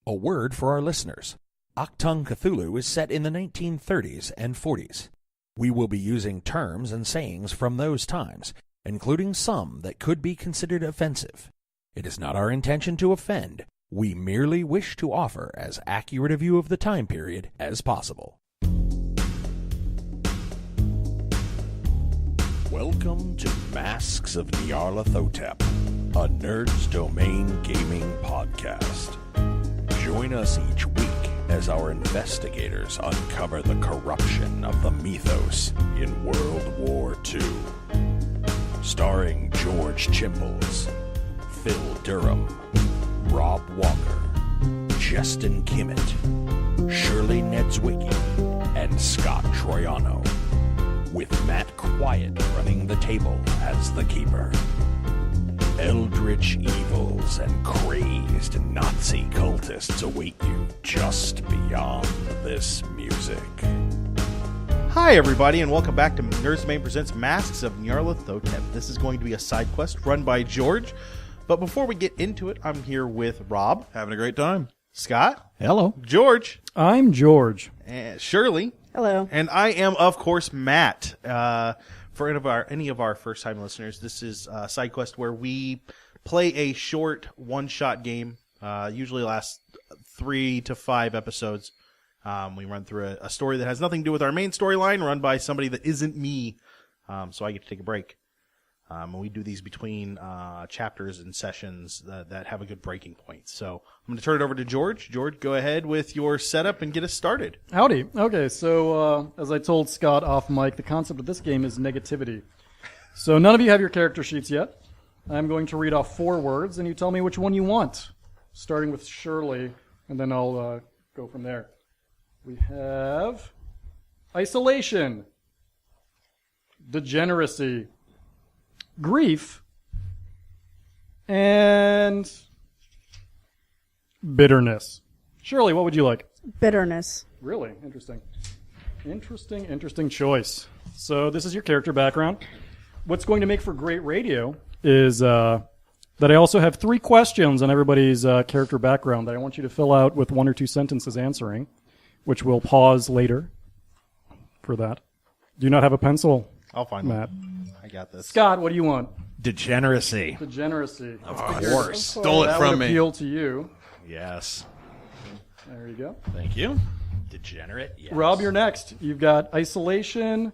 A word for our listeners. Achtung Cthulhu is set in the 1930s and 40s. We will be using terms and sayings from those times, including some that could be considered offensive. It is not our intention to offend. We merely wish to offer as accurate a view of the time period as possible. Welcome to Masks of Nyarlathotep, a Nerd's Domain gaming podcast. Join us each week as our investigators uncover the corruption of the mythos in World War II. Starring George Chimples, Phil Durham, Rob Walker, Justin Kimmett, Shirley Niedzwiecki, and Scott Troiano, with Matt Quiett running the table as the keeper. Eldritch evils and crazed Nazi cultists await you just beyond this music. Hi everybody, and welcome back to Nerd's Domain Presents Masks of Nyarlathotep. This is going to be a side quest run by George. But before we get into it, I'm here with Rob. Having a great time. Scott. Hello. George. I'm George. And Shirley. Hello. And I am, of course, Matt. For any of our first-time listeners, this is a side quest where we play a short one-shot game. Usually lasts 3 to 5 episodes. We run through a story that has nothing to do with our main storyline, run by somebody that isn't me, so I get to take a break. And we do these between chapters and sessions that have a good breaking point. So I'm going to turn it over to George. George, go ahead with your setup and get us started. Howdy. Okay, so as I told Scott off mic, the concept of this game is negativity. So none of you have your character sheets yet. I'm going to read off 4 words, and you tell me which one you want, starting with Shirley, and then I'll go from there. We have isolation, degeneracy, grief, and bitterness. Shirley, what would you like? Bitterness. Really? Interesting. Interesting choice. So this is your character background. What's going to make for great radio is that I also have 3 questions on everybody's character background that I want you to fill out with 1 or 2 sentences answering, which we'll pause later for that. Do you not have a pencil? I'll find Matt. I got this. Scott, what do you want? Degeneracy. Degeneracy. Of course. Stole it That from would me. appeal to you. Yes. There you go. Thank you. Degenerate, yes. Rob, you're next. You've got isolation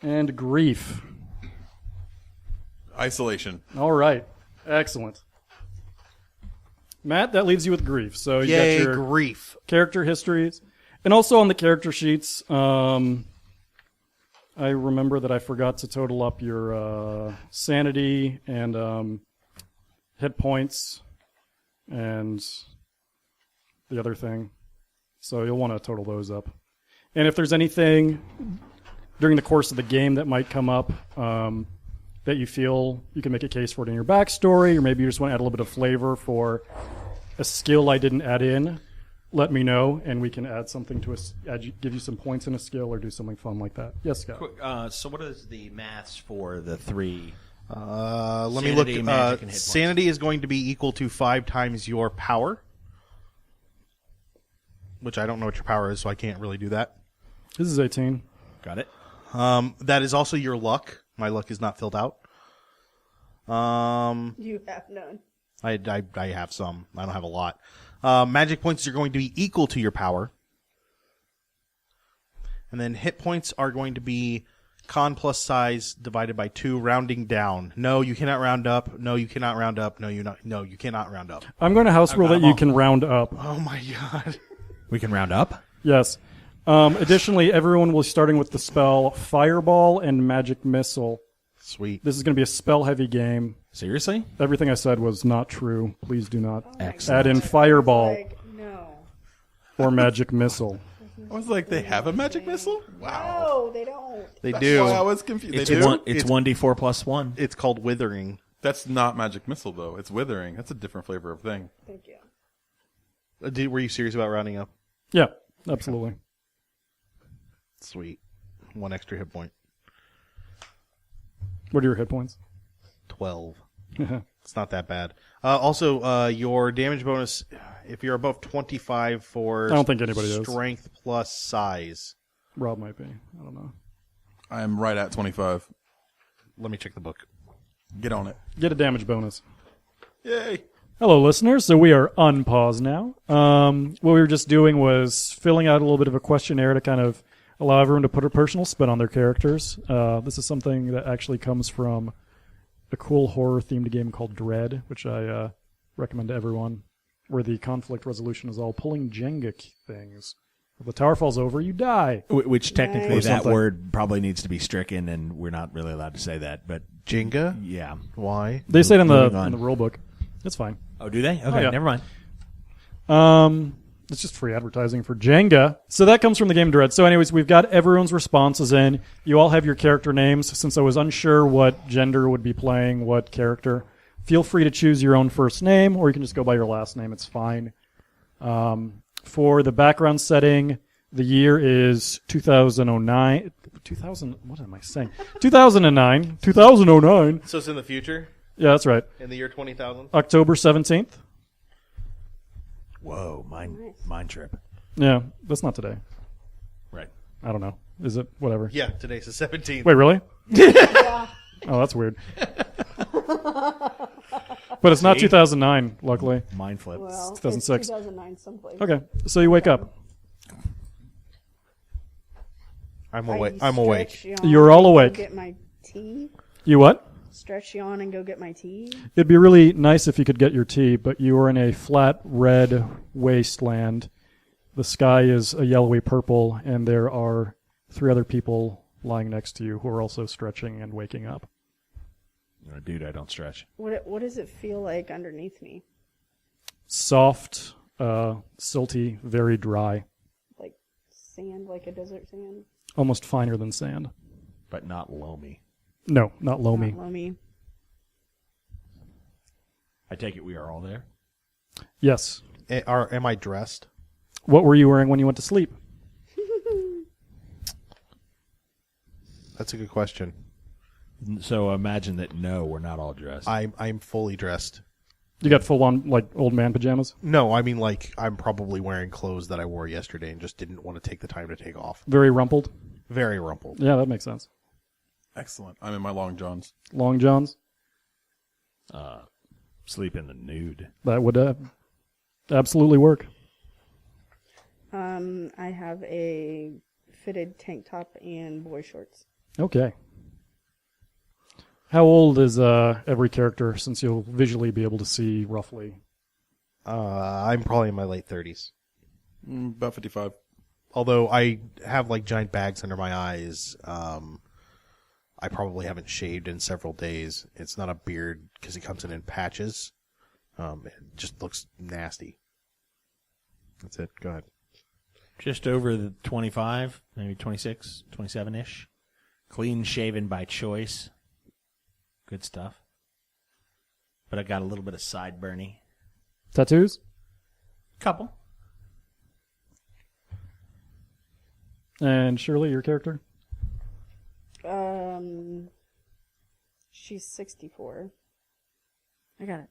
and grief. Isolation. All right. Excellent. Matt, that leaves you with grief. So you Yay, got your grief. character histories. And also on the character sheets, I remember that I forgot to total up your sanity and hit points and the other thing. So you'll want to total those up. And if there's anything during the course of the game that might come up that you feel you can make a case for it in your backstory, or maybe you just want to add a little bit of flavor for a skill I didn't add in, let me know, and we can add something to give you some points in a skill or do something fun like that. Yes, Scott. So what is the maths for the 3? Let me look. Sanity, magic, and hit points. Sanity is going to be equal to 5 times your power, which I don't know what your power is, so I can't really do that. This is 18. Got it. That is also your luck. My luck is not filled out. You have none. I have some. I don't have a lot. Magic points are going to be equal to your power. And then hit points are going to be con plus size divided by 2, rounding down. No, you cannot round up. No, you cannot round up. No, you cannot round up. I'm going to house rule that you can round up. Oh my god. We can round up? Yes. Additionally, everyone will be starting with the spell Fireball and Magic Missile. Sweet. This is going to be a spell-heavy game. Seriously? Everything I said was not true. Please do not Excellent. add in Fireball Like, no. or Magic Missile. I was like, they have a magic missile? Wow. No, they don't. They That's do. why I was confused. It's They do? It's 1d4 plus 1. It's called withering. That's not magic missile, though. It's withering. That's a different flavor of thing. Thank you. Were you serious about rounding up? Yeah, absolutely. Sweet. 1 extra hit point. What are your hit points? 12. It's not that bad. Also, your damage bonus, if you're above 25 for I don't think anybody is. strength plus size. Rob might be. I don't know. I'm right at 25. Let me check the book. Get on it. Get a damage bonus. Yay! Hello, listeners. So we are unpaused now. What we were just doing was filling out a little bit of a questionnaire to kind of allow everyone to put a personal spin on their characters. This is something that actually comes from a cool horror-themed game called Dread, which I recommend to everyone, where the conflict resolution is all pulling Jenga things. If the tower falls over, you die. Which technically Nice. Or that something. word probably needs to be stricken, and we're not really allowed to say that. But Jenga? yeah. Why? They say it in Moving on. the rule book. It's fine. Oh, do they? Okay, yeah. never mind. It's just free advertising for Jenga. So that comes from the game Dread. So anyways, we've got everyone's responses in. You all have your character names. Since I was unsure what gender would be playing what character, feel free to choose your own first name, or you can just go by your last name. It's fine. For the background setting, the year is 2009. 2000. What am I saying? 2009. 2009. So it's in the future? Yeah, that's right. In the year 20,000? October 17th. Whoa, mind trip. Yeah, that's not today. Right. I don't know. Is it? Whatever. Yeah, today's the 17th. Wait, really? Oh, that's weird. But it's not 2009, luckily. Mind flip. Well, 2006. It's 2009 someplace. Okay, so you wake up. I'm I awake. I'm awake. stretch yawn You're all and go awake. Get my tea. You what? Stretch yawn and go get my tea. It'd be really nice if you could get your tea, but you are in a flat red wasteland. The sky is a yellowy purple, and there are 3 other people lying next to you who are also stretching and waking up. Dude, I don't stretch. What does it feel like underneath me? Soft, silty, very dry. Like sand, like a desert sand? Almost finer than sand. But not loamy. No, not loamy. Not loamy. I take it we are all there. Yes. Am I dressed? What were you wearing when you went to sleep? That's a good question. So imagine that no, we're not all dressed. I'm fully dressed. You got full on, like, old man pajamas? No, I mean, like, I'm probably wearing clothes that I wore yesterday and just didn't want to take the time to take off. Very rumpled? Very rumpled. Yeah, that makes sense. Excellent. I'm in my long johns. Long johns? Sleep in the nude. That would absolutely work. I have a fitted tank top and boy shorts. Okay. How old is every character, since you'll visually be able to see roughly? I'm probably in my late 30s. About 55. Although I have, like, giant bags under my eyes. I probably haven't shaved in several days. It's not a beard because it comes in patches. It just looks nasty. That's it. Go ahead. Just over the 25, maybe 26, 27-ish. Clean shaven by choice. Good stuff. But I got a little bit of sideburny. Tattoos? Couple. And Shirley, your character? She's 64. I got it.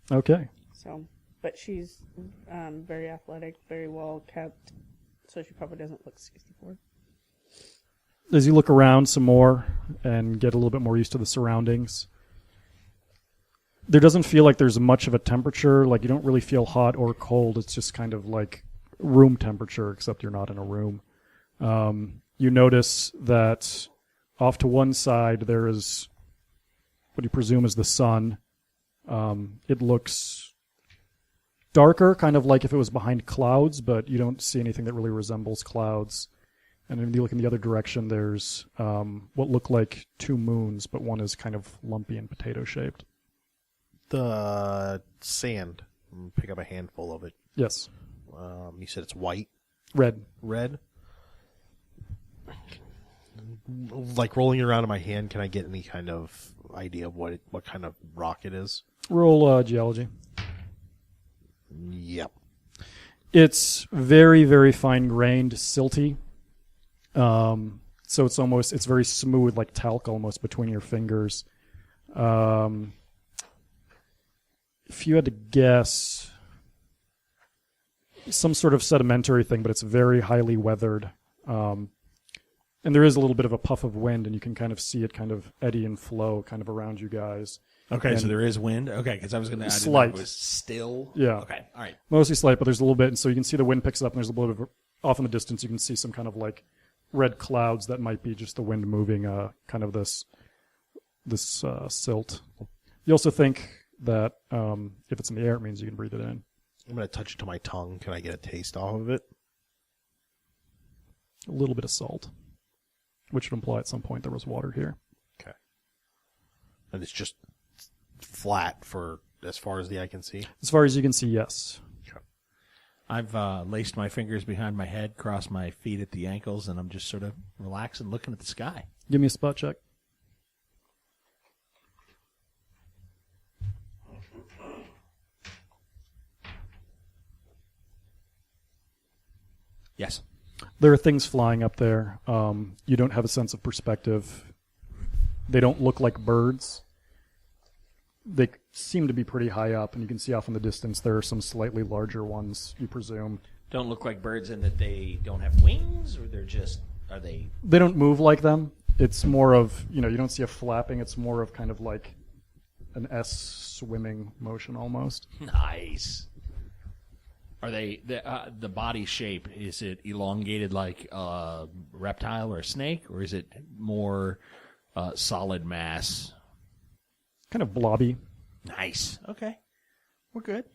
Okay. So, but she's very athletic, very well kept, so she probably doesn't look 64. As you look around some more and get a little bit more used to the surroundings, there doesn't feel like there's much of a temperature. Like, you don't really feel hot or cold. It's just kind of like room temperature, except you're not in a room. You notice that off to one side there is what you presume is the sun. It looks darker, kind of like if it was behind clouds, but you don't see anything that really resembles clouds. And if you look in the other direction, there's what look like 2 moons, but one is kind of lumpy and potato-shaped. The sand. Pick up a handful of it. Yes. You said it's white? Red. Red? Like, rolling it around in my hand, can I get any kind of idea of what kind of rock it is? Roll geology. Yep. It's very, very fine-grained, silty. So it's very smooth, like talc almost between your fingers. If you had to guess, some sort of sedimentary thing, but it's very highly weathered. And there is a little bit of a puff of wind, and you can kind of see it kind of eddy and flow kind of around you guys. Okay, And so there is wind. Okay, because I was going to add slight. It was still. Yeah. Okay, all right. Mostly slight, but there's a little bit, and so you can see the wind picks up, and there's a little bit of, off in the distance, you can see some kind of like red clouds that might be just the wind moving kind of this silt. You also think that if it's in the air, it means you can breathe it in. I'm going to touch it to my tongue. Can I get a taste off of it? A little bit of salt, which would imply at some point there was water here. Okay. And it's just flat for as far as the eye can see? As far as you can see, yes. Okay. I've laced my fingers behind my head, crossed my feet at the ankles, and I'm just sort of relaxing, looking at the sky. Give me a spot check. Yes. There are things flying up there. You don't have a sense of perspective. They don't look like birds. They seem to be pretty high up, and you can see off in the distance there are some slightly larger ones, you presume. Don't look like birds in that they don't have wings, or they're just, are they? They don't move like them. It's more of, you don't see a flapping. It's more of kind of like an S swimming motion almost. Nice. Are they, the body shape, is it elongated like a reptile or a snake, or is it more solid mass? Kind of blobby. Nice. Okay. We're good.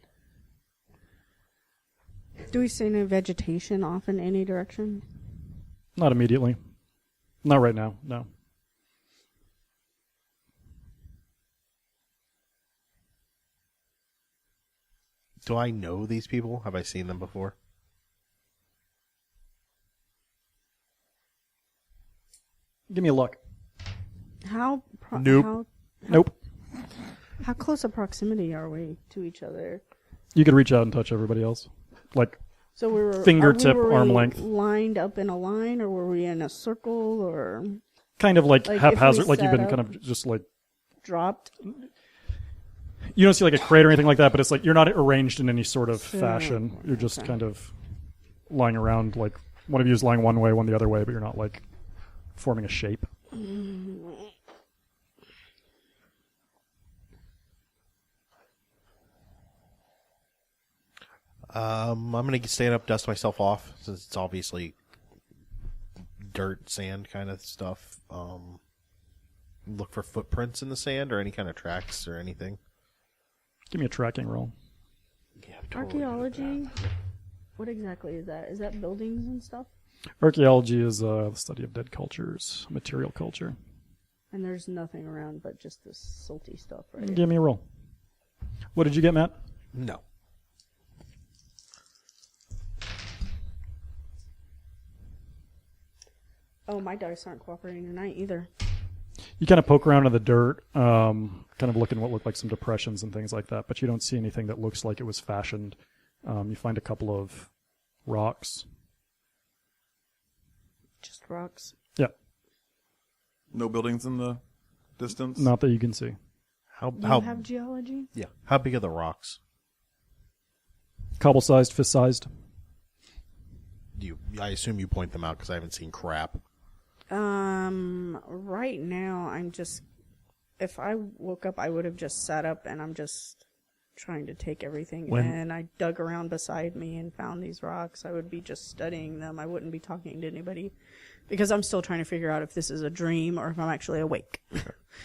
Do we see any vegetation off in any direction? Not immediately. Not right now, no. Do I know these people? Have I seen them before? Give me a look. Nope. Nope. How close a proximity are we to each other? You could reach out and touch everybody else. Like, So we were Fingertip, were we arm length. lined up in a line, or were we in a circle, or kind of like Like, if haphazard, we like you've set been up- kind of just like, dropped? you don't see like a crate or anything like that, but it's like you're not arranged in any sort of Sure. fashion. You're just Okay. kind of lying around, like one of you is lying one way, one the other way, but you're not like forming a shape. I'm going to stand up, dust myself off, since it's obviously dirt, sand kind of stuff. Look for footprints in the sand or any kind of tracks or anything. Give me a tracking roll. Yeah, I'm totally good at Archaeology? What exactly is that? Is that buildings and stuff? Archaeology is the study of dead cultures, material culture. And there's nothing around but just this salty stuff, right? Give me a roll. What did you get, Matt? that. No. Oh, my dice aren't cooperating tonight either. You kind of poke around in the dirt, kind of looking what look like some depressions and things like that, but you don't see anything that looks like it was fashioned. You find a couple of rocks. Just rocks. Yeah, No buildings in the distance? not that you can see. You How have geology? yeah? How big are the rocks? Cobble-sized, fist-sized. I assume you point them out because I haven't seen crap. Right now I'm just, if I woke up, I would have just sat up and I'm just trying to take everything in. I dug around beside me and found these rocks. I would be just studying them. I wouldn't be talking to anybody because I'm still trying to figure out if this is a dream or if I'm actually awake.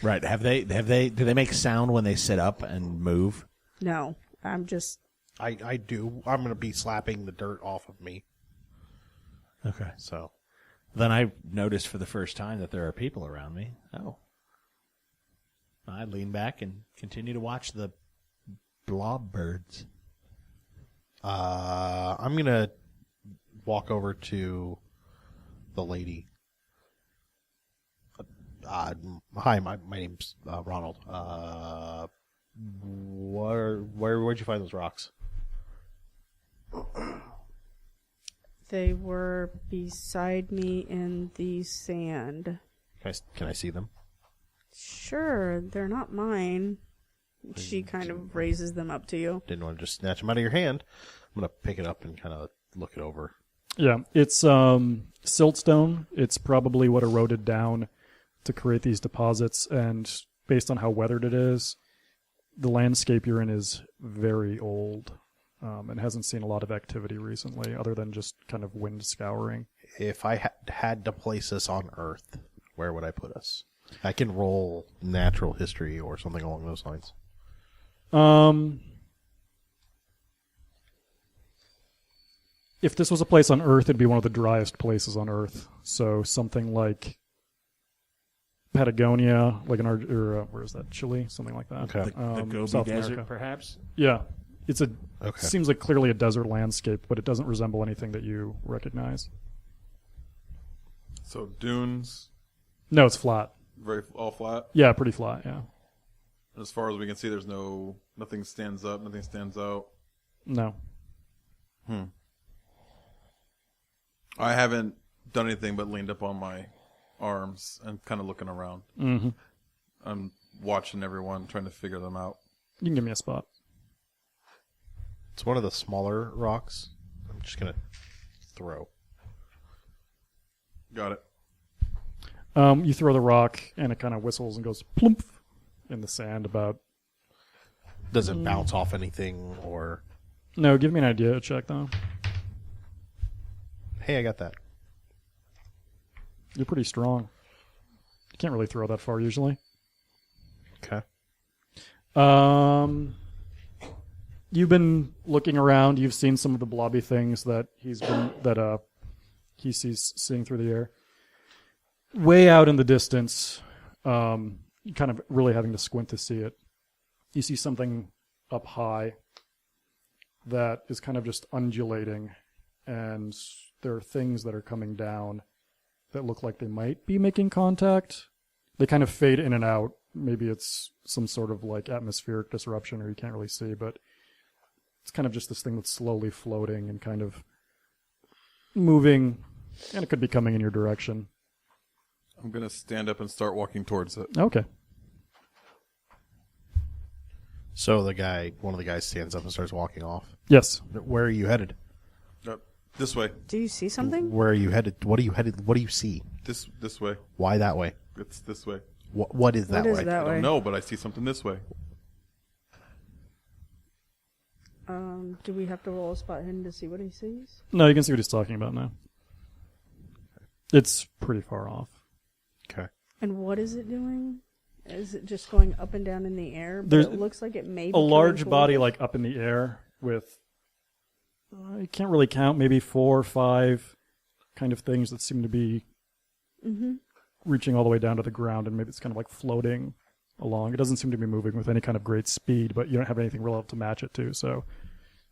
Right. Do they make sound when they sit up and move? No, I'm just, I do. I'm going to be slapping the dirt off of me. Okay. So Then I noticed for the first time that there are people around me. Oh. I lean back and continue to watch the blob birds. I'm going to walk over to the lady. Hi, my name's Ronald. Where'd you find those rocks? They were beside me in the sand. Can I see them? Sure, they're not mine. She kind of raises them up to you. Didn't want to just snatch them out of your hand. I'm going to pick it up and kind of look it over. Yeah, it's siltstone. It's probably what eroded down to create these deposits, and based on how weathered it is, the landscape you're in is very old and hasn't seen a lot of activity recently other than just kind of wind scouring. If I had to place us on Earth, where would I put us? I can roll natural history or something along those lines. If this was a place on Earth, it'd be one of the driest places on Earth. So something like Patagonia, like where is that? Chile, something like that. Okay. The Gobi South Desert, America. perhaps? Yeah, Okay. seems like clearly a desert landscape, but it doesn't resemble anything that you recognize. So dunes, No, it's flat. all flat. Yeah, pretty flat. Yeah. As far as we can see, there's nothing stands up, nothing stands out. No. I haven't done anything but leaned up on my arms and kind of looking around. Mm-hmm. I'm watching everyone, trying to figure them out. You can give me a spot. It's one of the smaller rocks. I'm just going to throw. Got it. You throw the rock, and it kind of whistles and goes plump in the sand about... Does it bounce off anything or... No, give me an idea check, though. Hey, I got that. You're pretty strong. You can't really throw that far usually. Okay. You've been looking around. You've seen some of the blobby things that he sees seeing through the air. Way out in the distance, kind of really having to squint to see it. You see something up high that is kind of just undulating, and there are things that are coming down that look like they might be making contact. They kind of fade in and out. Maybe it's some sort of like atmospheric disruption, or you can't really see, but it's kind of just this thing that's slowly floating and kind of moving, and it could be coming in your direction. I'm going to stand up and start walking towards it. Okay. So one of the guys stands up and starts walking off. Yes. Where are you headed? This way. Do you see something? Where are you headed? What are you headed? What do you see? This way. Why that way? It's this way. What is that What is way? that I way? don't know, but I see something this way. Do we have to roll a spot hidden to see what he sees? No, you can see what he's talking about now. It's pretty far off. Okay. And what is it doing? Is it just going up and down in the air? But There's it looks like it may be A large coming body toward like up in the air with, I can't really count, maybe 4 or 5 kind of things that seem to be reaching all the way down to the ground, and maybe it's kind of like floating along. It doesn't seem to be moving with any kind of great speed, but you don't have anything real to match it to, so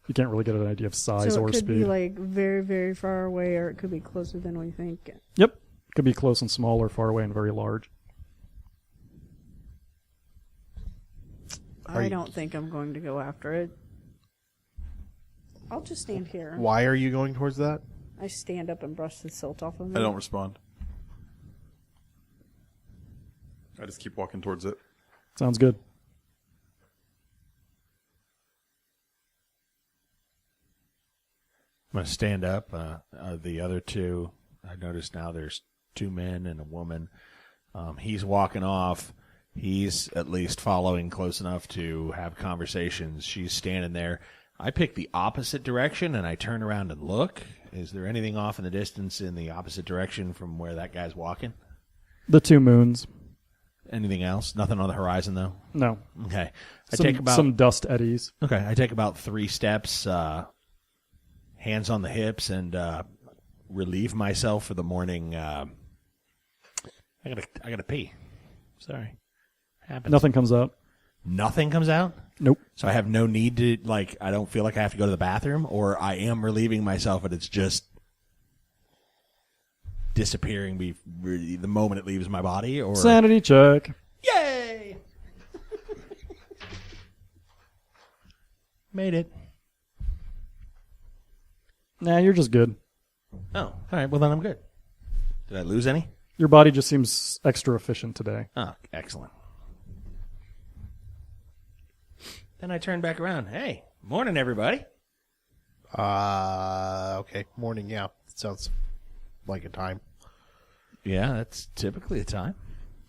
you can't really get an idea of size so or it could speed. be like very, very far away, or it could be closer than we think. Yep. Could be close and small, or far away and very large. I don't think I'm going to go after it. I'll just stand here. Why are you going towards that? I stand up and brush the silt off of me. I don't respond. I just keep walking towards it. Sounds good. I'm going to stand up. The other two, I notice now there's 2 men and a woman. He's walking off. He's at least following close enough to have conversations. She's standing there. I pick the opposite direction, and I turn around and look. Is there anything off in the distance in the opposite direction from where that guy's walking? The 2 moons. Anything else? Nothing on the horizon, though? No. Okay. Some dust eddies. Okay, I take about 3 steps, hands on the hips, and relieve myself for the morning. I gotta pee. Sorry. Happens. Nothing comes up. Nothing comes out? Nope. So I have no need to, I don't feel like I have to go to the bathroom, or I am relieving myself, but it's just disappearing the moment it leaves my body? Or Sanity check. Yay! Made it. Nah, you're just good. Oh, all right. Well, then I'm good. Did I lose any? Your body just seems extra efficient today. Oh, excellent. Then I turn back around. Hey, morning, everybody. Okay. Morning, yeah. Sounds like a time. Yeah, that's typically the time.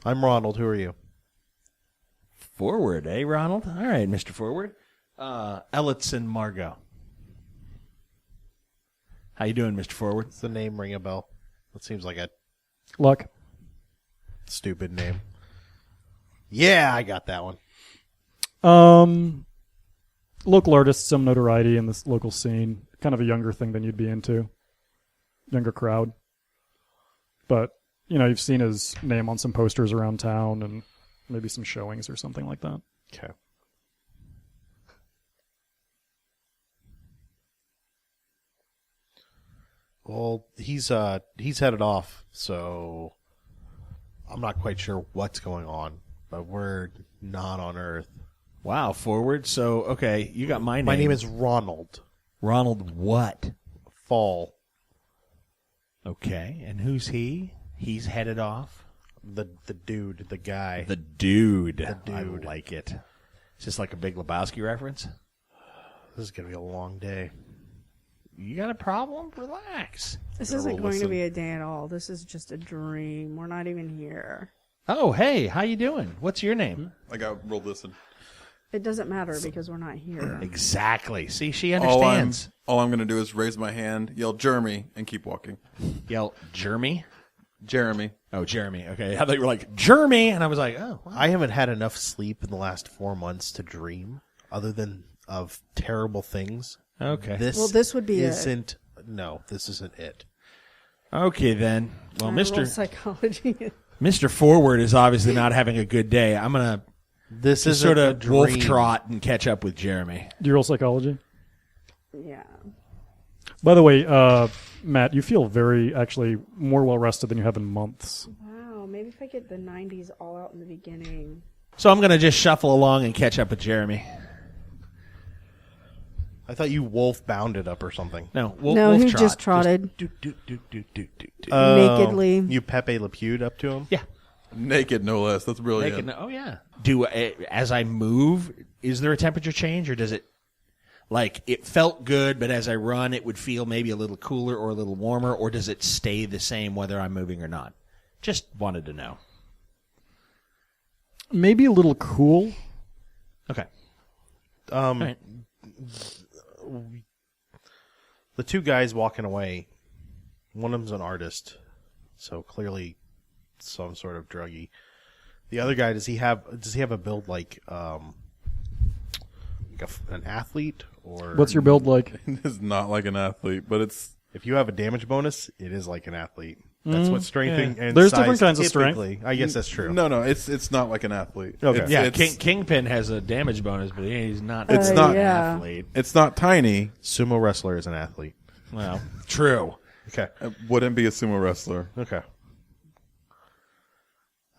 I'm Ronald. Who are you? Forward, eh, Ronald? All right, Mr. Forward. Elitz and Margot. How you doing, Mr. Forward? Does the name ring a bell? That seems like a Luck. stupid name. Yeah, I got that one. Local artist, some notoriety in this local scene. Kind of a younger thing than you'd be into. Younger crowd. But, you've seen his name on some posters around town and maybe some showings or something like that. Okay. Well, he's headed off, so I'm not quite sure what's going on, but we're not on Earth. Wow, Forward. So, okay, you got my name. My name is Ronald Ronald what? Fall. Okay, and who's he? He's headed off. The dude, the guy. The dude. The dude. I like it. Is this like a Big Lebowski reference? This is gonna be a long day. You got a problem? Relax. This isn't going to be a day at all. This is just a dream. We're not even here. Oh, hey, how you doing? What's your name? I got roll listen. It doesn't matter because we're not here. Exactly. See, she understands. All I'm going to do is raise my hand, yell Jeremy, and keep walking. Yell, Jeremy? Jeremy. Oh, Jeremy. Okay. I thought you were like, Jeremy. And I was like, oh, wow. I haven't had enough sleep in the last 4 months to dream, other than of terrible things. Okay. This would be isn't. No, this isn't it. Okay, then. Well, roll Mr. psychology. Mr. Forward is obviously not having a good day. I'm going to This is sort a of dream. wolf trot and catch up with Jeremy. Do you roll psychology? Yeah. By the way, Matt, you feel actually more well rested than you have in months. Wow. Maybe if I get the 90s all out in the beginning. So I'm going to just shuffle along and catch up with Jeremy. I thought you wolf bounded up or something. No, No, wolf he trot. just trotted. Do. Nakedly. You Pepe Le Pew'd up to him? Yeah. Naked, no less. That's brilliant. Naked, oh, yeah. As I move, is there a temperature change, or does it, like, it felt good, but as I run, it would feel maybe a little cooler or a little warmer, or does it stay the same whether I'm moving or not? Just wanted to know. Maybe a little cool. Okay. All right. The two guys walking away, one of them's an artist, so clearly some sort of druggie. The other guy, does he have a build like an athlete, or What's your build like? It's not like an athlete, but it's if you have a damage bonus, it is like an athlete. That's what strength and There's size different kinds of strength. typically- I guess that's true. no. It's not like an athlete. Okay. It's, Yeah, it's, Kingpin has a damage bonus, but he's not. It's not- an yeah. athlete. it's not tiny. Sumo wrestler is an athlete. Well, true. Okay. It wouldn't be a sumo wrestler. Okay.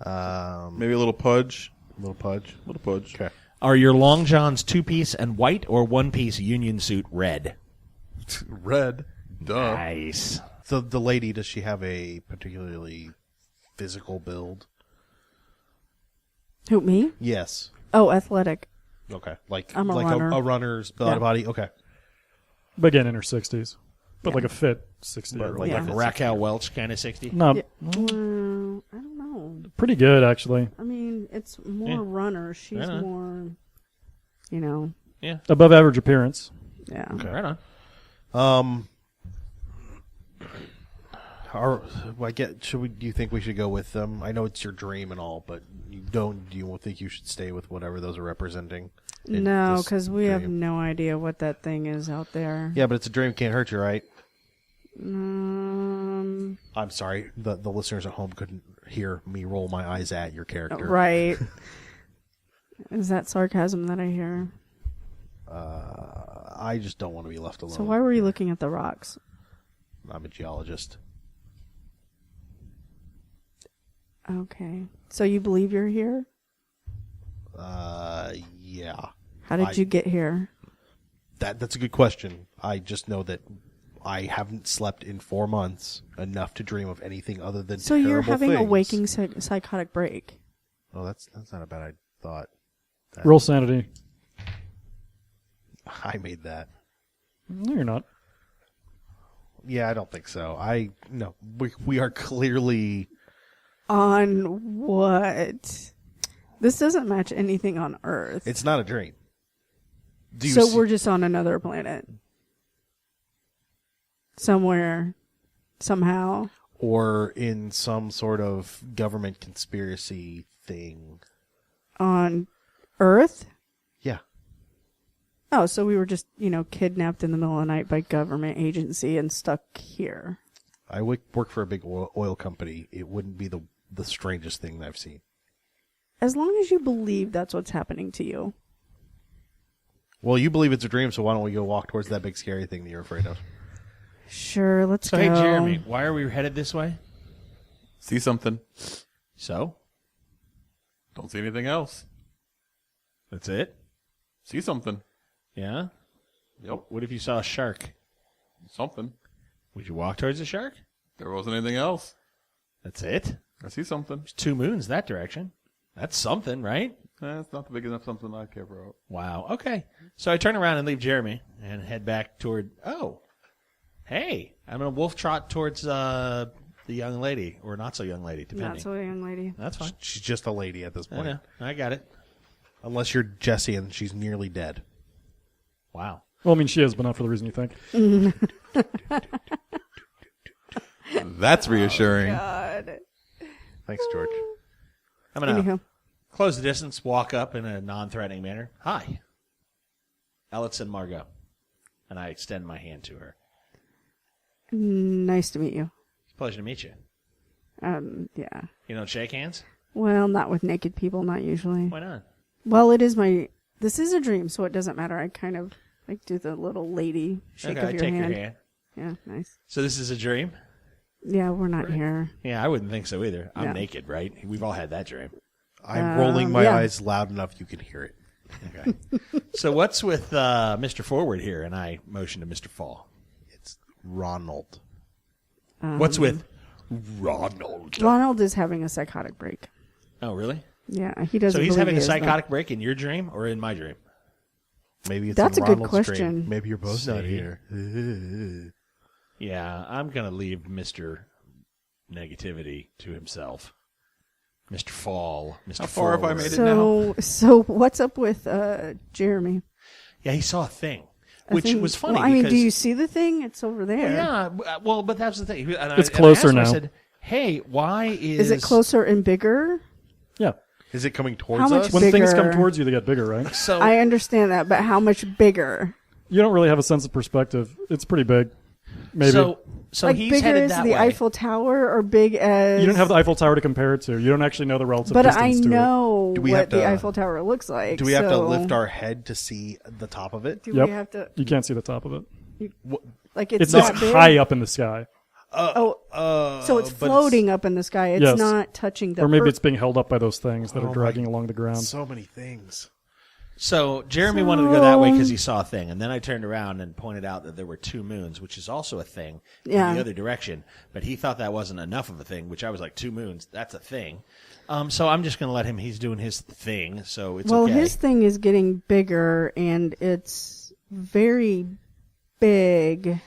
Maybe a little pudge. Little pudge. Little pudge. Okay. Are your long johns 2-piece and white, or 1-piece union suit red? Red. Duh. Nice. The lady, does she have a particularly physical build? Who, me? Yes. Oh, athletic. Okay. Like I'm a like runner. a runner's body. Okay. But again, in her 60s. But like a fit 60. But like Yeah. Like Raquel Welch kind of 60? No, Yeah. I don't know. pretty good, actually. I mean, it's more Yeah. runner. She's I know. more, you know, Yeah. Above average appearance. yeah. Okay, right on. Do you think we should go with them? I know it's your dream and all, but do you think you should stay with whatever those are representing? in No, this because we have dream? no idea what that thing is out there. Yeah, but it's a dream, can't hurt you, right? Um, I'm sorry, the listeners at home couldn't hear me roll my eyes at your character. right. Is that sarcasm that I hear? I just don't want to be left alone. So why were you looking at the rocks? I'm a geologist. Okay. So you believe you're here? Yeah. How did you get here? That's a good question. I just know that I haven't slept in 4 months enough to dream of anything other than So terrible you're having things. a waking psychotic break. Oh, that's not a bad thought. Roll sanity. I made that. No, you're not. Yeah, I don't think so. No, we are clearly On what? This doesn't match anything on Earth. It's not a dream. So we're just on another planet. Somewhere. Somehow. Or in some sort of government conspiracy thing. On Earth? Yeah. Oh, so we were just, kidnapped in the middle of the night by government agency and stuck here. I work for a big oil company. It wouldn't be the strangest thing that I've seen. As long as you believe that's what's happening to you. Well, you believe it's a dream, so why don't we go walk towards that big scary thing that you're afraid of? Sure, let's So, go. hey, Jeremy, why are we headed this way? See something. So? Don't see anything else. That's it? See something. Yeah? Yep. What if you saw a shark? Something. Would you walk towards the shark? There wasn't anything else. That's it? I see something. There's 2 moons that direction. That's something, right? It's not the big enough something I care about. Wow. Okay. So I turn around and leave Jeremy and head back toward... Oh. Hey. I'm going to wolf trot towards the young lady. Or not so young lady, depending. Not so young lady. That's fine. She's just a lady at this I point. know. I got it. Unless you're Jesse and she's nearly dead. Wow. Well, I mean, she is, but not for the reason you think. That's reassuring. God. Thanks, George. I'm going to Anyhow. close the distance, walk up in a non-threatening manner. Hi. Alex and Margot. And I extend my hand to her. Nice to meet you. It's a pleasure to meet you. Yeah. You don't shake hands? Well, not with naked people, not usually. Why not? Well, this is a dream, so it doesn't matter. I kind of do the little lady shake Okay, of your take hand. your hand. Yeah, nice. So this is a dream? Yeah, we're not here. Yeah, I wouldn't think so either. I'm No. naked, right? We've all had that dream. I'm rolling my yeah. eyes loud enough you can hear it. Okay. So what's with Mr. Forward here? And I motion to Mr. Fall. It's Ronald. What's with Ronald? Ronald is having a psychotic break. Oh, really? Yeah, he doesn't. So he's believe having he a is, though. psychotic break in your dream or in my dream? Maybe it's That's in a good Ronald's question. dream. Maybe you're both not See. here. Yeah, I'm going to leave Mr. Negativity to himself. Mr. Fall. Mr. How far have I Forward. made it now? So what's up with Jeremy? Yeah, he saw a thing, A which thing- was funny. Well, I mean, because, do you see the thing? It's over there. Yeah, well, but that's the thing. And It's and closer asked him, I now. said, hey, why Is it closer and bigger? Yeah. Is it coming towards How much us? When things come Bigger. towards you, they get bigger, right? So I understand that, but how much bigger? You don't really have a sense of perspective. It's pretty big. Maybe. So like he's bigger headed as that the way. Eiffel Tower, or big as? you don't have the Eiffel Tower to compare it to. You don't actually know the relative But distance I to know Do we have what the to- Eiffel Tower looks like. Do we have to so lift our head to see the top of it? Do it. Yep. we have to? You can't see the top of it. Like It's that big? high up in the sky. So it's but floating up in the sky. It's Yes. not touching the. Or maybe earth. it's being held up by those things that Oh are my- dragging along the ground. So many things. So Jeremy wanted to go that way because he saw a thing, and then I turned around and pointed out that there were 2 moons, which is also a thing Yeah. in the other direction. But he thought that wasn't enough of a thing, which I was like, 2 moons, that's a thing. So I'm just going to let him. He's doing his thing, so it's Well, okay. his thing is getting bigger, and it's very big.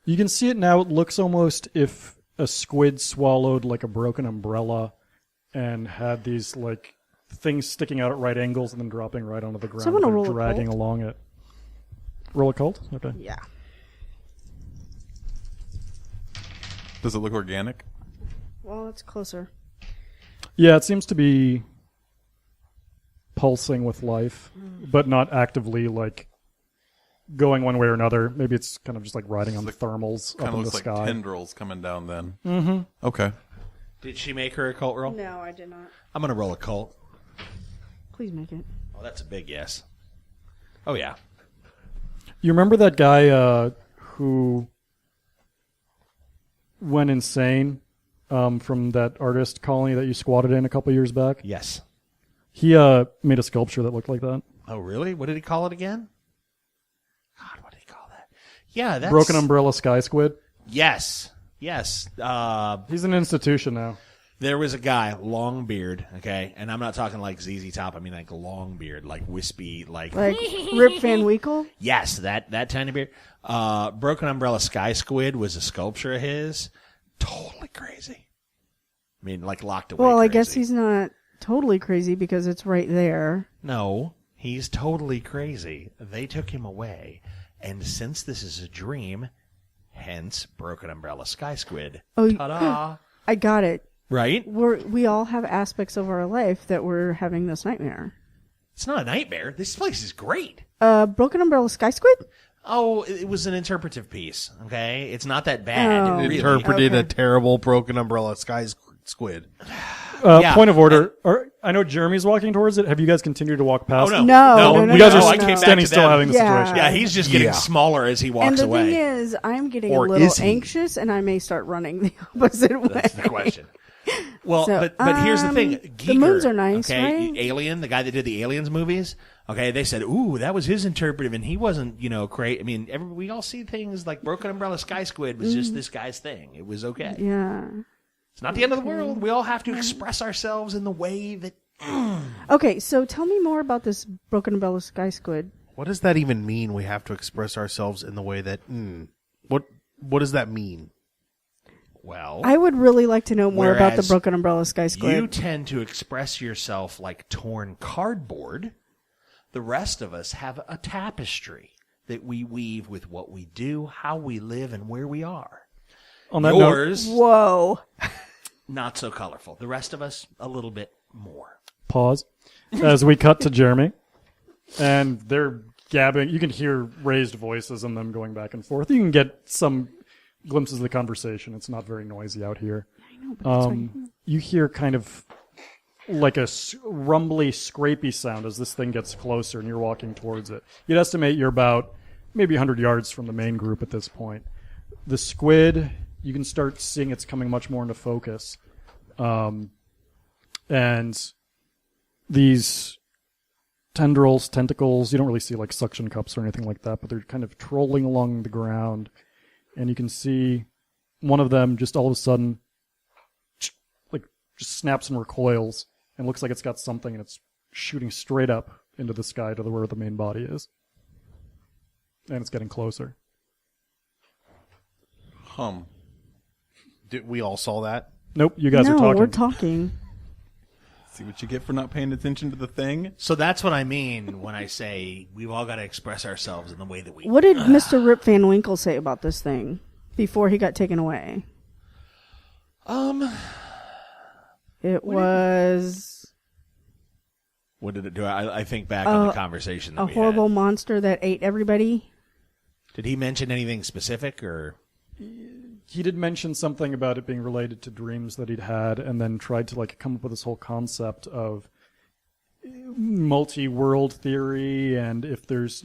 You can see it now. It looks almost if a squid swallowed like a broken umbrella and had these like things sticking out at right angles and then dropping right onto the ground I'm gonna and roll a dragging cult. along it. Roll a cult? Okay. Yeah. Does it look organic? Well, it's closer. Yeah, it seems to be pulsing with life, but not actively like going one way or another. Maybe it's kind of just like riding on like- thermals Kind up of in the looks like sky. tendrils coming down then. Mm-hmm. Okay. Did she make her a cult roll? No, I did not. I'm going to roll a cult. Please make it. Oh, that's a big yes. Oh, yeah. You remember that guy who went insane from that artist colony that you squatted in a couple years back? Yes. He made a sculpture that looked like that. Oh, really? What did he call it again? God, what did he call that? Yeah, that's... Broken Umbrella Sky Squid. Yes. He's an institution now. There was a guy, long beard, okay? And I'm not talking like ZZ Top. I mean like long beard, like wispy, like Rip Van Winkle? yes, that tiny beard. Broken Umbrella Sky Squid was a sculpture of his. Totally crazy. I mean, like locked away. Well, I crazy. guess he's not totally crazy because it's right there. No, he's totally crazy. They took him away. And since this is a dream, hence Broken Umbrella Sky Squid. Oh, ta-da! I got it. Right? We all have aspects of our life that we're having this nightmare. It's not a nightmare. This place is great. Broken Umbrella Sky Squid? Oh, it was an interpretive piece, okay? It's not that bad. Oh. Really. Interpreted Okay. a terrible Broken Umbrella Sky Squid. Yeah. Point of order. I know Jeremy's walking towards it. Have you guys continued to walk past? Oh, it? No. You guys no, are no. standing still having the Yeah. situation. Yeah, he's just getting Yeah. smaller as he walks And the away. thing is, I'm getting Or a little is he? anxious, and I may start running the opposite way. That's the question. Well, So, but here's the thing. the Giger, moons are nice, okay? right? Alien, the guy that did the Aliens movies, okay, they said, ooh, that was his interpretive, and he wasn't, crazy. I mean, we all see things like Broken Umbrella Sky Squid was just this guy's thing. It was okay. Yeah. It's not the end of the world. We all have to express ourselves in the way that... Okay, so tell me more about this Broken Umbrella Sky Squid. What does that even mean? We have to express ourselves in the way that. What does that mean? Well, I would really like to know more about the Whereas Broken Umbrella Sky Squid. you tend to express yourself like torn cardboard. The rest of us have a tapestry that we weave with what we do, how we live, and where we are. On that note, Yours, Whoa. not so colorful. The rest of us, a little bit more. pause as we cut to Jeremy, and they're gabbing. You can hear raised voices and them going back and forth. You can get some glimpses of the conversation. It's not very noisy out here. I know, but it's right here. You hear kind of like a rumbly, scrapey sound as this thing gets closer and you're walking towards it. You'd estimate you're about maybe 100 yards from the main group at this point. The squid, you can start seeing it's coming much more into focus. And these tendrils, tentacles, you don't really see like suction cups or anything like that, but they're kind of trolling along the ground. And you can see one of them just all of a sudden like just snaps and recoils and looks like it's got something, and it's shooting straight up into the sky to where the main body is. And it's getting closer. We all saw that. Nope, you guys are talking. we're talking. See what you get for not paying attention to the thing? So that's what I mean when I say we've all got to express ourselves in the way that we... What did Mr. Rip Van Winkle say about this thing before he got taken away? It was What did it do? I think back on the conversation that a we horrible had. monster that ate everybody. Did he mention anything specific, or... He did mention something about it being related to dreams that he'd had, and then tried to like come up with this whole concept of multi-world theory, and if there's,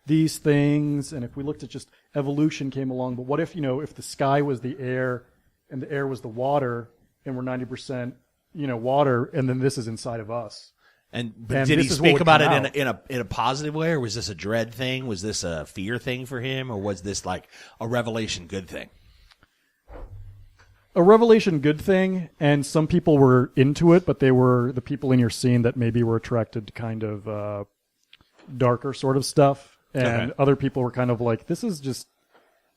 these things, and if we looked at just evolution came along, but what if, if the sky was the air and the air was the water and we're 90%, water, and then this is inside of us. But And did he this is what speak would about come it out. in a positive way, or was this a dread thing? Was this a fear thing for him, or was this like a revelation good thing? A revelation good thing, and some people were into it, but they were the people in your scene that maybe were attracted to kind of darker sort of stuff, and other people were kind of like, this is just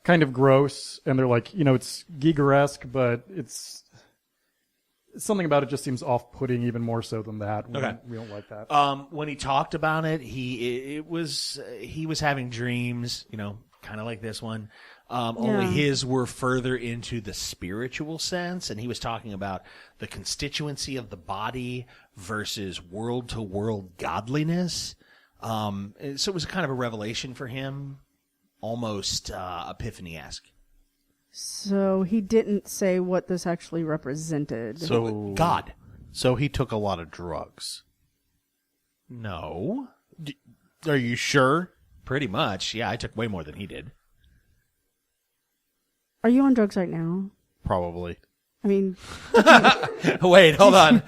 kind of gross, and they're like, it's Giger-esque, but it's something about it just seems off-putting even more so than that. We don't like that. When he talked about it, he was having dreams, kind of like this one. Only his were further into the spiritual sense, and he was talking about the constituency of the body versus world-to-world godliness. So it was kind of a revelation for him, almost epiphany-esque. So he didn't say what this actually represented. So God. So he took a lot of drugs. No. Are you sure? Pretty much. Yeah, I took way more than he did. Are you on drugs right now? Probably. I mean, Wait, hold on.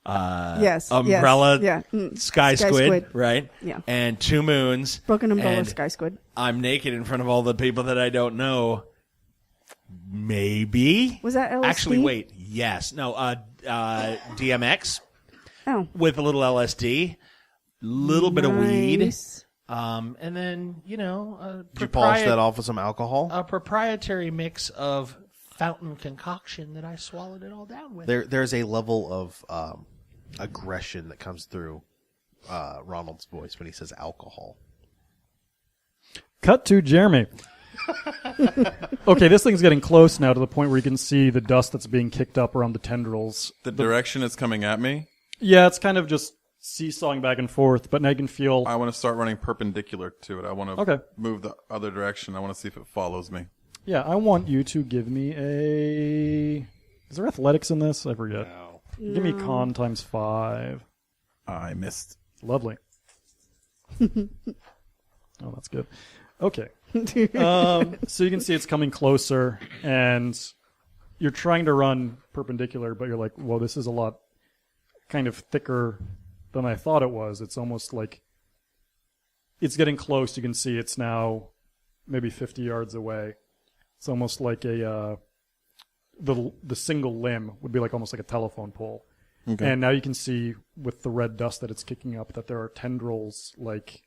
Yes. umbrella Yes, yeah. sky squid, right? Yeah. And 2 moons. Broken umbrella and sky squid. I'm naked in front of all the people that I don't know. Maybe. Was that LSD? Actually, wait. Yes. No. DMX Oh. with a little LSD, little bit of weed. Nice. And then, Did you polish that off with some alcohol? a proprietary mix of fountain concoction that I swallowed it all down with. There's a level of aggression that comes through Ronald's voice when he says alcohol. Cut to Jeremy. Okay, this thing's getting close now to the point where you can see the dust that's being kicked up around the tendrils. The direction it's coming at me, Yeah, it's kind of just seesawing back and forth, but now you can feel... I want to start running perpendicular to it. I want to Okay. move the other direction. I want to see if it follows me. Yeah, I want you to give me a... Is there athletics in this? I forget. No. Give me con times 5. I missed. Lovely. Oh, that's good. Okay. So you can see it's coming closer, and you're trying to run perpendicular, but you're like, whoa, this is a lot kind of thicker than I thought it was. It's almost like it's getting close. You can see it's now maybe 50 yards away. It's almost like the single limb would be like almost like a telephone pole. Okay. And now you can see with the red dust that it's kicking up that there are tendrils like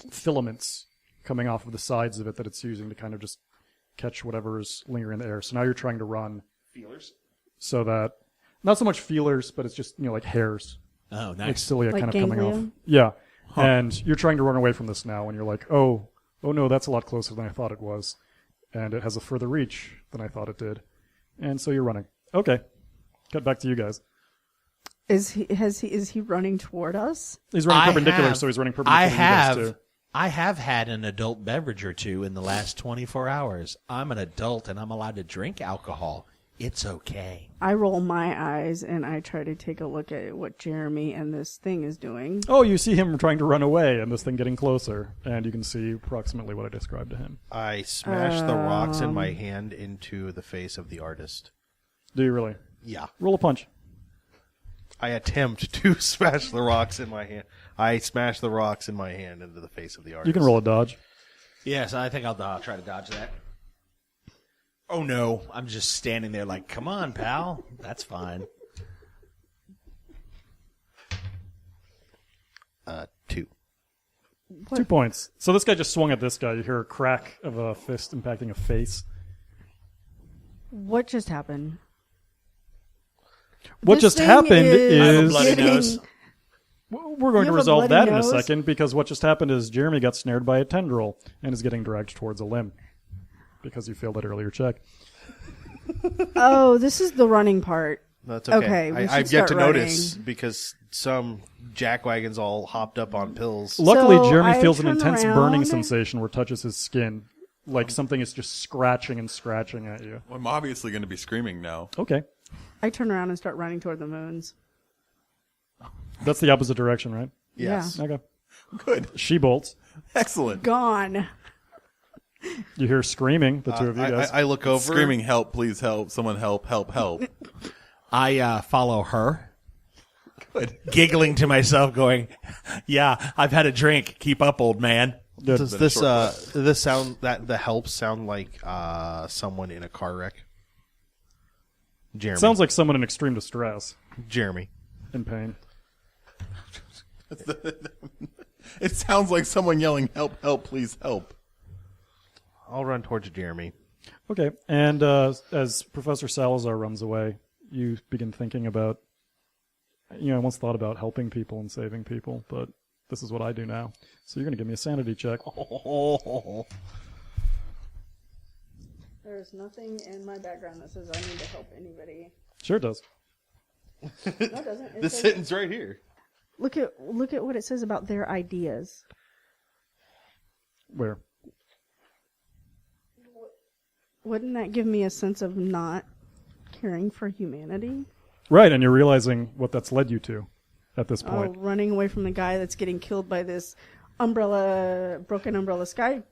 filaments coming off of the sides of it that it's using to kind of just catch whatever is lingering in the air. So now you're trying to run Feelers? so that not so much feelers, but it's just like hairs, Oh, like nice. cilia Like kind of coming off. ganglion? Yeah, and you're trying to run away from this now, and you're like, oh no, that's a lot closer than I thought it was, and it has a further reach than I thought it did, and so you're running. Okay, cut back to you guys. Is he running toward us? He's running I perpendicular, have- so he's running perpendicular I to you guys have. too. I have had an adult beverage or two in the last 24 hours. I'm an adult and I'm allowed to drink alcohol. It's okay. I roll my eyes and I try to take a look at what Jeremy and this thing is doing. Oh, you see him trying to run away, and this thing getting closer, and you can see approximately what I described to him. I smash the rocks in my hand into the face of the artist. Do you really? Yeah. Roll a punch. I attempt to smash the rocks in my hand. I smash the rocks in my hand into the face of the artist. You can roll a dodge. Yes, I think I'll try to dodge that. Oh, no. I'm just standing there like, come on, pal. That's fine. 2. 2 points. So this guy just swung at this guy. You hear a crack of a fist impacting a face. What just happened? What This just thing happened is I have a is... bloody getting- nose. We're going You to have a resolve bloody that in a nose? second, because what just happened is Jeremy got snared by a tendril and is getting dragged towards a limb because you failed that earlier check. Oh, this is the running part. That's okay. Okay, we I've should yet to start running. notice because some jackwagons all hopped up on pills. Luckily, So Jeremy I feels an turn intense around. burning sensation where it touches his skin, like something is just scratching and scratching at you. Well, I'm obviously going to be screaming now. Okay. I turn around and start running toward the moons. That's the opposite direction, right? Yes. Okay. Good. She bolts. Excellent. Gone. You hear screaming, the two of you guys. I look over. Screaming, help, please help. Someone help, help, help. I follow her, Good. giggling to myself, going, yeah, I've had a drink. Keep up, old man. Good. Does this sound that the help sound like someone in a car wreck? Jeremy. Sounds like someone in extreme distress, Jeremy. in pain. It sounds like someone yelling, help, help, please help. I'll run towards Jeremy. Okay, and as Professor Salazar runs away, you begin thinking about, I once thought about helping people and saving people, but this is what I do now. So you're going to give me a sanity check. There's nothing in my background that says I need to help anybody. Sure it does. No, it doesn't. It This says- sentence right here. look at what it says about their ideas. Where? Wouldn't that give me a sense of not caring for humanity? Right, and you're realizing what that's led you to at this Oh, point. running away from the guy that's getting killed by this broken umbrella sky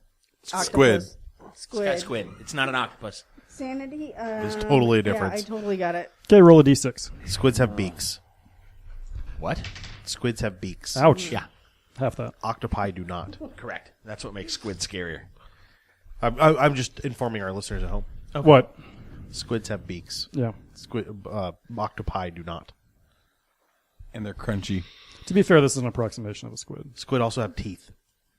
Squid. octopus. Squid. Squid. It's not an octopus. Sanity. There's totally a difference. Yeah, I totally got it. Okay, roll a d6. Squids have beaks. What? Squids have beaks. Ouch. Yeah, Half that. Octopi do not. correct. That's what makes squid scarier. I'm just informing our listeners at home. What? Squids have beaks. Yeah. Octopi do not. And they're crunchy. To be fair, this is an approximation of a squid. Squid also have teeth,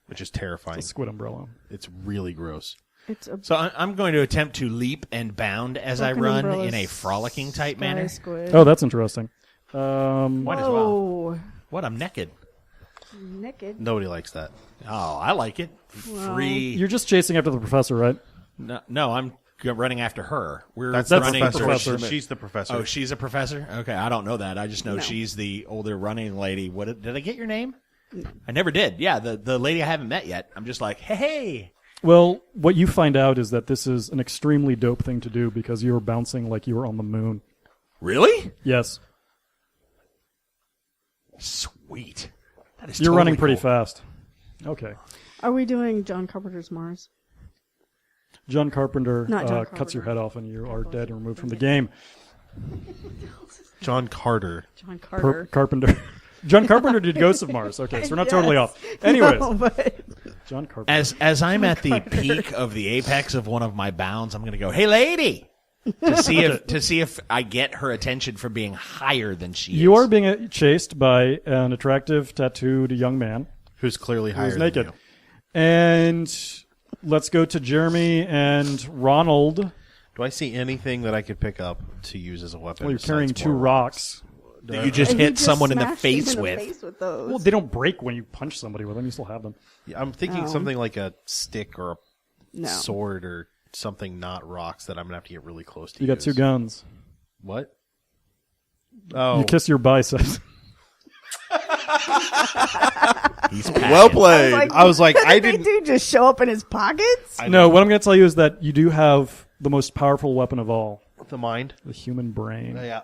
which is terrifying. It's a squid umbrella. It's really gross. It's a So I'm going to attempt to leap and bound as I Broken run umbrellas, in a frolicking type sky manner. Squid. Oh, that's interesting. Might as well. Oh, What? I'm naked. naked. Nobody likes that. Oh, I like it. Free. You're just chasing after the professor, right? No, I'm running after her. We're That's the running. professor. professor. She's the professor. Oh, she's a professor? Okay, I don't know that. I just know No. she's the older running lady. What did I get your name? I never did. Yeah, the lady I haven't met yet. I'm just like, hey. Well, what you find out is that this is an extremely dope thing to do because you were bouncing like you were on the moon. Really? Yes. Sweet. That is You're totally running pretty cool. fast. Okay. Are we doing John Carpenter's Mars? John Carpenter Not John cuts your Carpenter. head off and you are dead and removed from the game. John Carter. John Carter. Carpenter. John Carpenter did Ghosts of Mars. Okay, so we're not totally off. Anyways, No, but John Carpenter. As I'm at the peak of the apex of one of my bounds, I'm going to go, "Hey, lady," to see if I get her attention for being higher than she is. You are being chased by an attractive, tattooed young man Who's clearly higher who's than naked. you. And let's go to Jeremy and Ronald. Do I see anything that I could pick up to use as a weapon? Well, you're besides carrying more 2 rocks. that you just And he hit someone in the smashed face him in the with. face with those. Well, they don't break when you punch somebody with them. You still have them. Yeah, I'm thinking something like a stick or a No. sword or something, not rocks, that I'm going to have to get really close to You got 2 guns. What? Oh, You kiss your biceps. He's Well played. I was like, I Did they didn't. do just show up in his pockets? No, what I'm going to tell you is that you do have the most powerful weapon of all, The mind. the human brain. Yeah.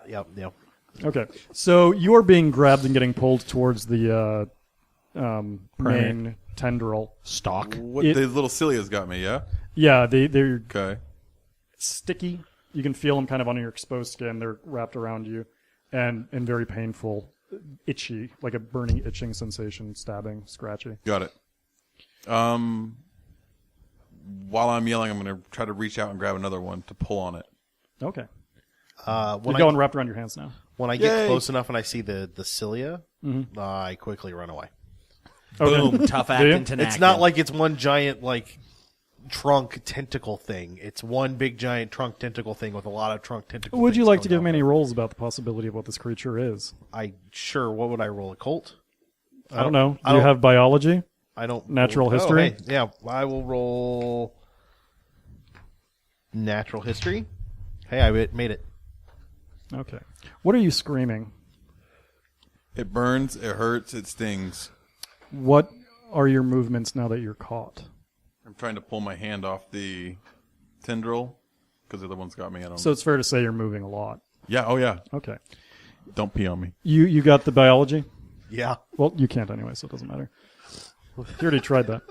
Okay, so you are being grabbed and getting pulled towards the main tendril. stalk. What It- the little cilia's got me, yeah? Yeah, they're Okay. sticky. You can feel them kind of on your exposed skin. They're wrapped around you, and very painful, itchy, like a burning, itching sensation, stabbing, scratchy. Got it. While I'm yelling, I'm going to try to reach out and grab another one to pull on it. Okay, When you're I, going wrapped around your hands now. when I get Yay. close enough and I see the cilia, I quickly run away. Okay. Boom, tough you? acting to It's not like it's one giant trunk tentacle thing. It's one big giant trunk tentacle thing with a lot of trunk tentacles. Would you like to give me any rolls about the possibility of what this creature is? What would I roll? A Colt? I don't know. I Do you don't- have biology? I don't. Natural history? Hey, yeah, I will roll natural history. Hey, I made it. Okay. What are you screaming? It burns, it hurts, it stings. What are your movements now that you're caught? I'm trying to pull my hand off the tendril because the other one's got me. I don't. So it's fair to say you're moving a lot. Yeah. Oh yeah. Okay. Don't pee on me. You got the biology? Yeah. Well, you can't anyway, so it doesn't matter. You already tried that.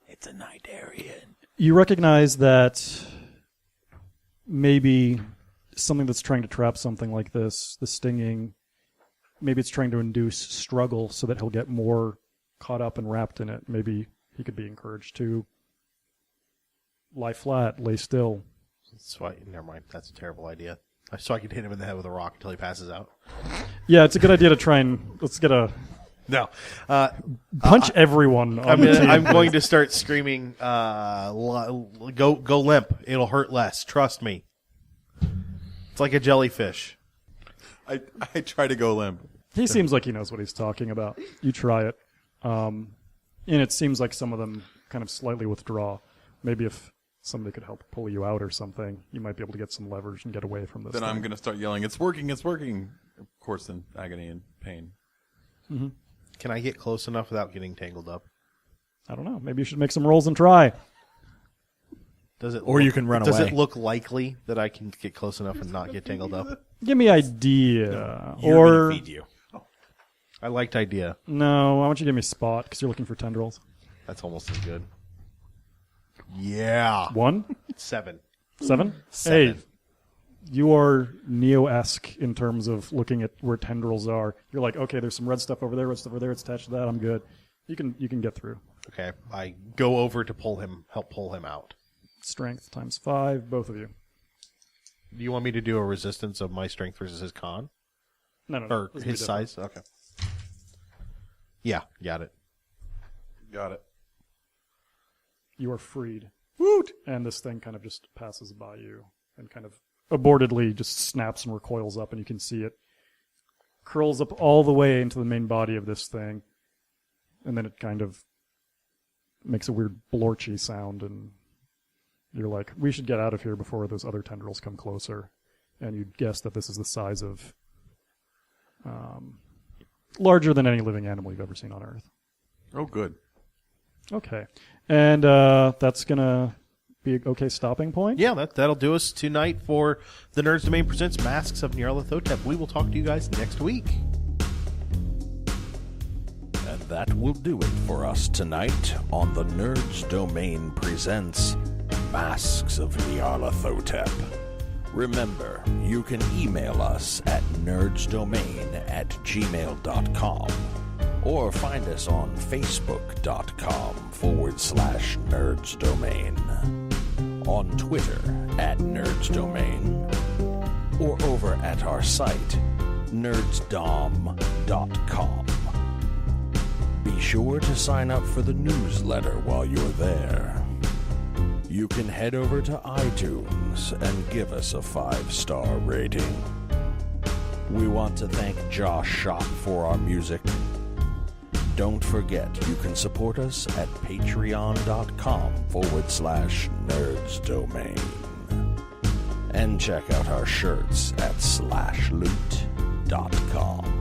It's a Nidarian. You recognize that maybe something that's trying to trap something like this, the stinging, maybe it's trying to induce struggle so that he'll get more caught up and wrapped in it. Maybe he could be encouraged to lie flat, lay still. Never mind. That's a terrible idea. So I could hit him in the head with a rock until he passes out. Yeah, it's a good idea to try and let's get a No. punch everyone on the team. I'm going to start screaming, go limp. It'll hurt less. Trust me. It's like a jellyfish. I try to go limp. He seems like he knows what he's talking about. You try it. And it seems like some of them kind of slightly withdraw. Maybe if somebody could help pull you out or something, you might be able to get some leverage and get away from this Then thing. I'm going to start yelling, "It's working! It's working!" Of course, in agony and pain. Can I get close enough without getting tangled up? I don't know. Maybe you should make some rolls and try. Does it? Or look, you can run Does away. it look likely that I can get close enough and not get tangled up? Give me idea. You're or gonna feed you. I liked idea. no, why don't you give me spot because you're looking for tendrils. That's almost as good. Yeah. 1? 7. 7? Hey, you are Neo-esque in terms of looking at where tendrils are. You're like, okay, there's some red stuff over there, it's attached to that, I'm good. You can get through. Okay, I go over to help pull him out. Strength times 5, both of you. Do you want me to do a resistance of my strength versus his con? No. Or his size? Okay. Yeah, got it. Got it. You are freed. Woot! And this thing kind of just passes by you and kind of abortedly just snaps and recoils up, and you can see it curls up all the way into the main body of this thing, and then it kind of makes a weird blorchy sound, and you're like, we should get out of here before those other tendrils come closer. And you'd guess that this is the size of larger than any living animal you've ever seen on Earth. Oh, good. Okay. And that's going to be an okay stopping point? Yeah, that'll do us tonight for the Nerds Domain Presents Masks of Nyarlathotep. We will talk to you guys next week. And that will do it for us tonight on the Nerds Domain Presents Masks of Nyarlathotep. Remember, you can email us at nerdsdomain@gmail.com or find us on facebook.com/nerdsdomain, on Twitter @nerdsdomain, or over at our site nerdsdom.com. Be sure to sign up for the newsletter while you're there. You can head over to iTunes and give us a 5-star rating. We want to thank Josh Schott for our music. Don't forget, you can support us at patreon.com/nerdsdomain. And check out our shirts at slashloot.com.